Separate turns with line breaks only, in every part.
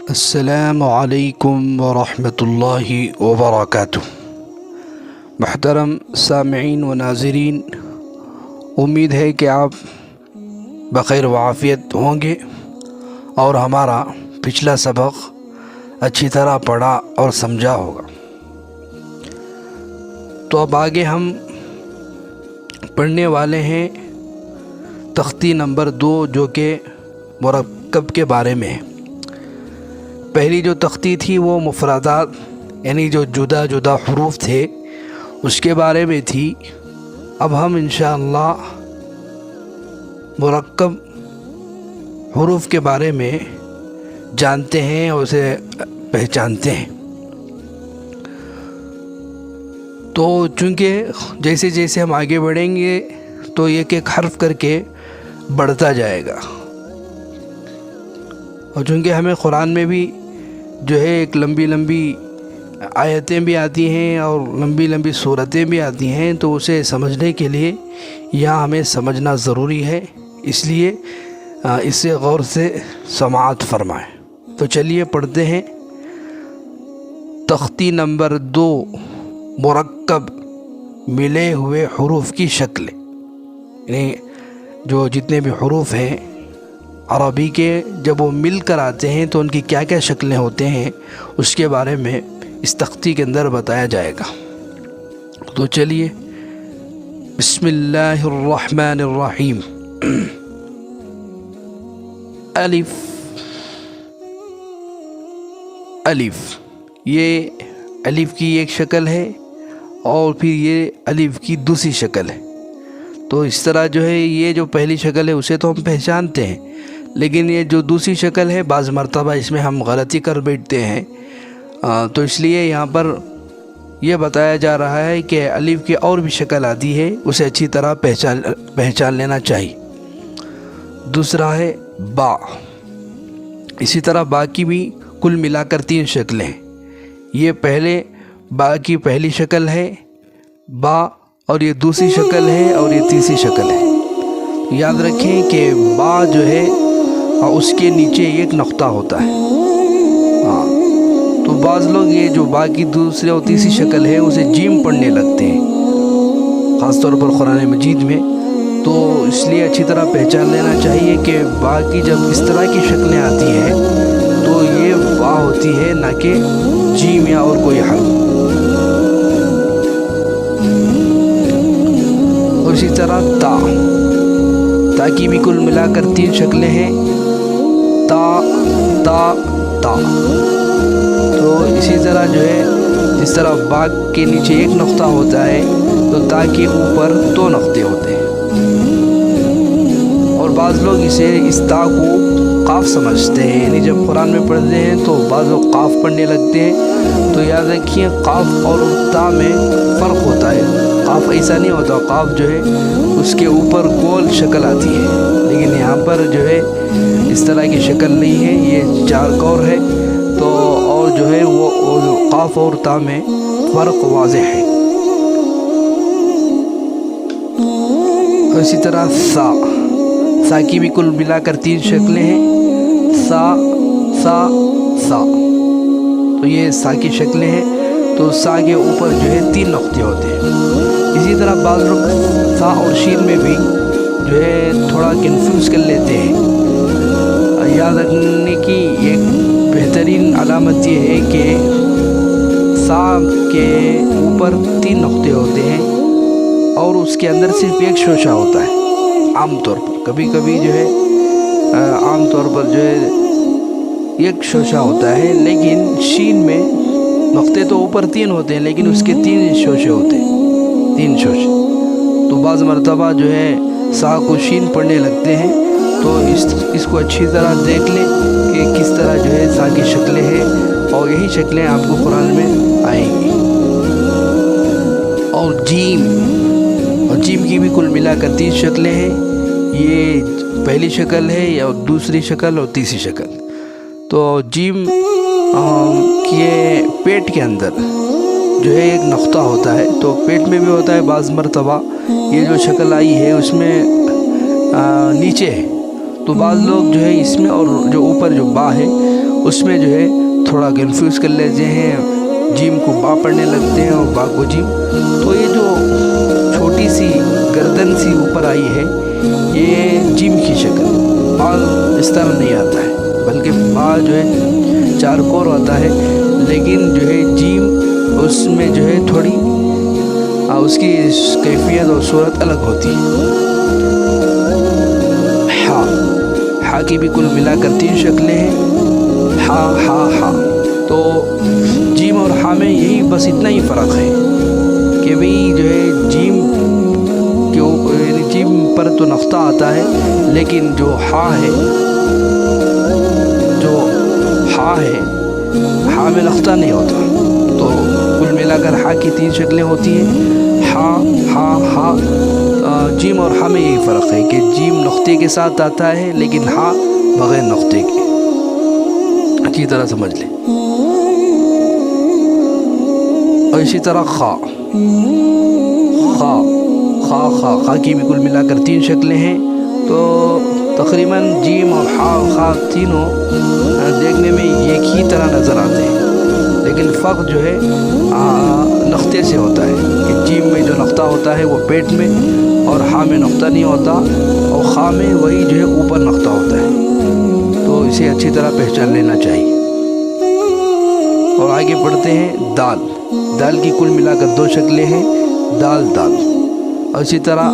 السلام علیکم ورحمۃ اللہ وبرکاتہ۔ محترم سامعین و ناظرین، امید ہے کہ آپ بخیر و عافیت ہوں گے اور ہمارا پچھلا سبق اچھی طرح پڑھا اور سمجھا ہوگا۔ تو اب آگے ہم پڑھنے والے ہیں تختی نمبر 2، جو کہ مرکب کے بارے میں ہے۔ پہلی جو تختی تھی وہ مفردات، یعنی جو جدا جدا حروف تھے اس کے بارے میں تھی۔ اب ہم انشاءاللہ مرکب حروف کے بارے میں جانتے ہیں اور اسے پہچانتے ہیں۔ تو چونکہ جیسے جیسے ہم آگے بڑھیں گے تو ایک ایک حرف کر کے بڑھتا جائے گا، اور چونکہ ہمیں قرآن میں بھی جو ہے ایک لمبی لمبی آیتیں بھی آتی ہیں اور لمبی لمبی صورتیں بھی آتی ہیں، تو اسے سمجھنے کے لیے یہاں ہمیں سمجھنا ضروری ہے، اس لیے اسے غور سے سماعت فرمائیں۔ تو چلیے پڑھتے ہیں تختی نمبر 2، مرکب ملے ہوئے حروف کی شکلیں، یعنی جو جتنے بھی حروف ہیں عربی کے، جب وہ مل کر آتے ہیں تو ان کی کیا کیا شکلیں ہوتے ہیں اس کے بارے میں اس تختی کے اندر بتایا جائے گا۔ تو چلیے، بسم اللہ الرحمن الرحیم۔ الف، الف، یہ الف کی ایک شکل ہے اور پھر یہ الف کی دوسری شکل ہے۔ تو اس طرح جو ہے یہ جو پہلی شکل ہے اسے تو ہم پہچانتے ہیں، لیکن یہ جو دوسری شکل ہے بعض مرتبہ اس میں ہم غلطی کر بیٹھتے ہیں، تو اس لیے یہاں پر یہ بتایا جا رہا ہے کہ الف کی اور بھی شکل آتی ہے، اسے اچھی طرح پہچان لینا چاہیے۔ دوسرا ہے با، اسی طرح با کی بھی کل ملا کر 3 شکلیں ہیں۔ یہ پہلے با کی پہلی شکل ہے با، اور یہ دوسری شکل ہے، اور یہ تیسری شکل ہے۔ یاد رکھیں کہ با جو ہے اس کے نیچے ایک نقطہ ہوتا ہے۔ تو بعض لوگ یہ جو با کی دوسری اور تیسری شکل ہے اسے جیم پڑھنے لگتے ہیں، خاص طور پر قرآن مجید میں۔ تو اس لیے اچھی طرح پہچان لینا چاہیے کہ با کی جب اس طرح کی شکلیں آتی ہیں تو یہ با ہوتی ہے، نہ کہ جیم یا اور کوئی حرف۔ اور اسی طرح تا، تا کی بھی کل ملا کر 3 شکلیں ہیں، تا تا تا۔ تو اسی طرح جو ہے جس طرح با کے نیچے ایک نقطہ ہوتا ہے تو تا کے اوپر 2 نقطے ہوتے ہیں، اور بعض لوگ اس تا کو قاف سمجھتے ہیں، یعنی جب قرآن میں پڑھتے ہیں تو بعض لوگ قاف پڑھنے لگتے ہیں۔ تو یاد رکھیے قاف اور تا میں فرق ہوتا ہے۔ قاف ایسا نہیں ہوتا، قاف جو ہے اس کے اوپر گول شکل آتی ہے، لیکن یہاں پر جو ہے اس طرح کی شکل نہیں ہے، یہ 4 کور ہے۔ تو اور جو ہے وہ قاف اور تا میں فرق واضح ہے۔ اسی طرح سا، سا کی بھی کل ملا کر 3 شکلیں ہیں، سا سا سا۔ تو یہ سا کی شکلیں ہیں، تو سا کے اوپر جو ہے 3 نقطے ہوتے ہیں۔ اسی طرح بعض لوگ سا اور شین میں بھی جو ہے تھوڑا کنفیوز کر لیتے ہیں۔ یاد رکھنے کی ایک بہترین علامت یہ ہے کہ سا کے اوپر 3 نقطے ہوتے ہیں اور اس کے اندر صرف ایک شوشہ ہوتا ہے عام طور پر۔ کبھی کبھی جو ہے عام طور پر جو ہے ایک شوشہ ہوتا ہے، لیکن شین میں نقطے تو اوپر 3 ہوتے ہیں لیکن اس کے 3 شوشے ہوتے ہیں، 3 شوشے۔ تو بعض مرتبہ جو ہے سا کو شین پڑھنے لگتے ہیں، تو اس کو اچھی طرح دیکھ لیں کہ کس طرح جو ہے سا کی شکلیں ہیں، اور یہی شکلیں آپ کو قرآن میں آئیں گی۔ اور جیم، اور جیم کی بھی کل ملا کر 3 شکلیں ہیں، یہ پہلی شکل ہے یا دوسری شکل اور تیسری شکل۔ تو جیم کے پیٹ کے اندر جو ہے ایک نقطہ ہوتا ہے، تو پیٹ میں بھی ہوتا ہے بعض مرتبہ۔ یہ جو شکل آئی ہے اس میں نیچے ہے، تو بعض لوگ جو ہے اس میں، اور جو اوپر جو با ہے اس میں جو ہے تھوڑا کنفیوز کر لیتے ہیں، جیم کو با پڑھنے لگتے ہیں اور با کو جیم۔ تو یہ جو چھوٹی سی گردن سی اوپر آئی ہے یہ جیم کی شکل، با اس طرح نہیں آتا ہے، بلکہ با جو ہے چار کور آتا ہے، لیکن جو ہے جیم اس میں جو ہے تھوڑی اس کی کیفیت اور صورت الگ ہوتی ہے۔ ہا کی بھی کل ملا کر 3 شکلیں ہیں، ہا۔ تو جیم اور ہا میں یہی بس اتنا ہی فرق ہے کہ بھئی جو ہے جیم کے اوپر یعنی جیم پر تو نقطہ آتا ہے، لیکن جو ہا ہے ہا میں نقطہ نہیں ہوتا۔ تو کل ملا کر ہا کی 3 شکلیں ہوتی ہیں، ہا۔ جیم اور ہا میں یہی فرق ہے کہ جیم نقطے کے ساتھ آتا ہے لیکن ہا بغیر نقطے کے۔ اچھی طرح سمجھ لیں۔ اور اسی طرح خا کی بھی کل ملا کر 3 شکلیں ہیں۔ تو تقریباً جیم اور خا تینوں دیکھنے میں ایک ہی طرح نظر آتے ہیں، لیکن فرق جو ہے نقطے سے ہوتا ہے کہ جیم میں جو نقطہ ہوتا ہے وہ پیٹ میں، اور ہا میں نقطہ نہیں ہوتا، اور خا میں وہی جو ہے اوپر نقطہ ہوتا ہے۔ تو اسے اچھی طرح پہچان لینا چاہیے۔ اور آگے پڑھتے ہیں دال کی کل ملا کر 2 شکلیں ہیں، دال۔ اور اسی طرح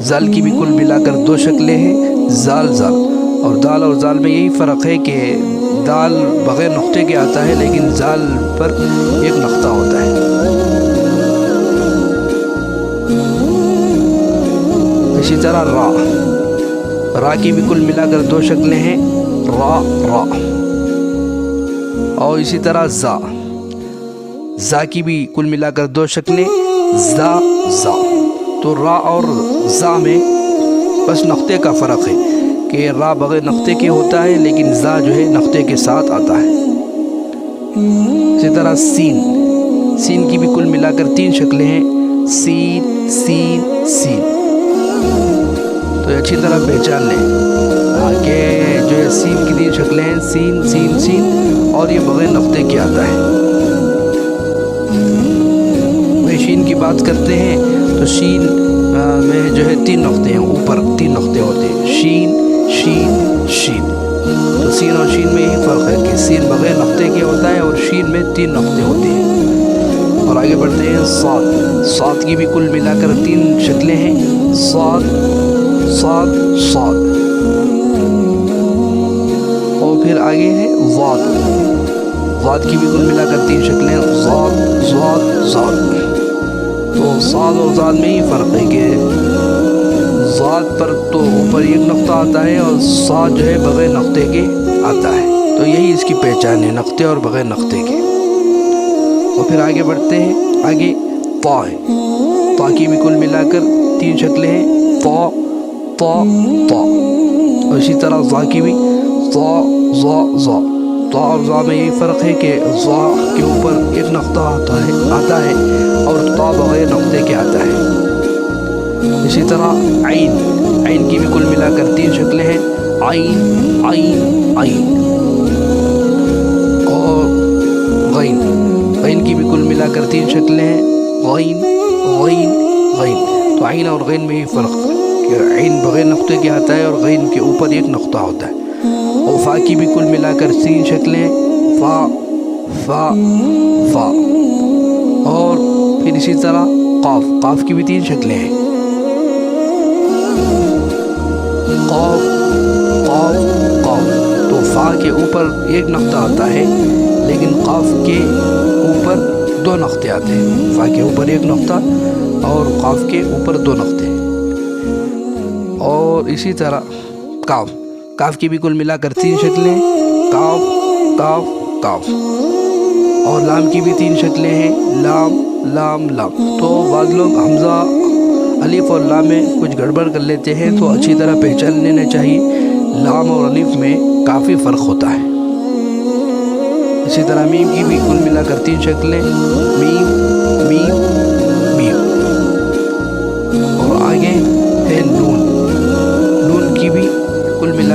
زال کی بھی کل ملا کر 2 شکلیں ہیں، زال۔ اور دال اور زال میں یہی فرق ہے کہ دال بغیر نقطے کے آتا ہے لیکن زال پر ایک نقطہ ہوتا ہے۔ اسی طرح را کی بھی کل ملا کر 2 شکلیں ہیں، را۔ اور اسی طرح زا کی بھی کل ملا کر 2 شکلیں، زا۔ تو را اور زا میں بس نقطے کا فرق ہے کہ را بغیر نقطے کے ہوتا ہے لیکن زا جو ہے نقطے کے ساتھ آتا ہے۔ اسی طرح سین کی بھی کل ملا کر 3 شکلیں ہیں، سین۔ تو اچھی طرح پہچان لیں کہ جو ہے سین کی 3 شکلیں ہیں، سین، اور یہ بغیر نقطے کے آتا ہے۔ شین کی بات کرتے ہیں تو شین میں جو ہے 3 نقطے ہیں، اوپر 3 نقطے ہوتے ہیں، شین۔ تو سین اور شین میں یہی فرق ہے کہ سین بغیر نقطے کے ہوتا ہے اور شین میں 3 نقطے ہوتے ہیں۔ اور آگے بڑھتے ہیں صاد کی بھی کل ملا کر 3 شکلیں ہیں، صاد۔ اور پھر آگے ہے ضاد کی بھی کل ملا کر 3 شکلیں ہیں، ضاد۔ تو صاد اور ضاد میں ہی فرق ہے کہ ضاد پر تو اوپر ایک نقطہ آتا ہے اور صاد جو ہے بغیر نقطے کے آتا ہے۔ تو یہی اس کی پہچان ہے، نقطے اور بغیر نقطے کے۔ اور پھر آگے بڑھتے ہیں، آگے تا کی بھی کل ملا کر 3 شکلیں ہیں، تا۔ اور اسی طرح زا کی بھی زا۔ تا اور زا میں یہی فرق ہے کہ زا کے اوپر ایک نقطہ آتا ہے اور تا بغیر نقطے کے آتا ہے۔ اسی طرح عین کی بھی کل ملا کر 3 شکلیں ہیں، عین۔ اور غین کی بھی کل ملا کر 3 شکلیں ہیں، غین۔ تو عین اور غین میں یہ فرق ہے کہ عین بغیر نقطے کے آتا ہے اور غین کے اوپر ایک نقطہ ہوتا ہے۔ اور فا کی بھی کل ملا کر 3 شکلیں، فا۔ اور پھر اسی طرح قاف کی بھی 3 شکلیں ہیں، قاف۔ تو فا کے اوپر ایک نقطہ آتا ہے لیکن قاف کے اوپر 2 نقطے آتے ہیں، فا کے اوپر ایک نقطہ اور قاف کے اوپر 2 نقطے۔ اور اسی طرح کاف کی بھی کل ملا کر 3 شکلیں، کاف۔ اور لام کی بھی 3 شکلیں ہیں، لام۔ تو بعض لوگ حمزہ الف اور لام میں کچھ گڑبڑ کر لیتے ہیں، تو اچھی طرح پہچان لینا چاہیے، لام اور الف میں کافی فرق ہوتا ہے۔ اسی طرح میم کی بھی کل ملا کر 3 شکلیں، میم۔ اور آگے ہے نون کی بھی کل ملا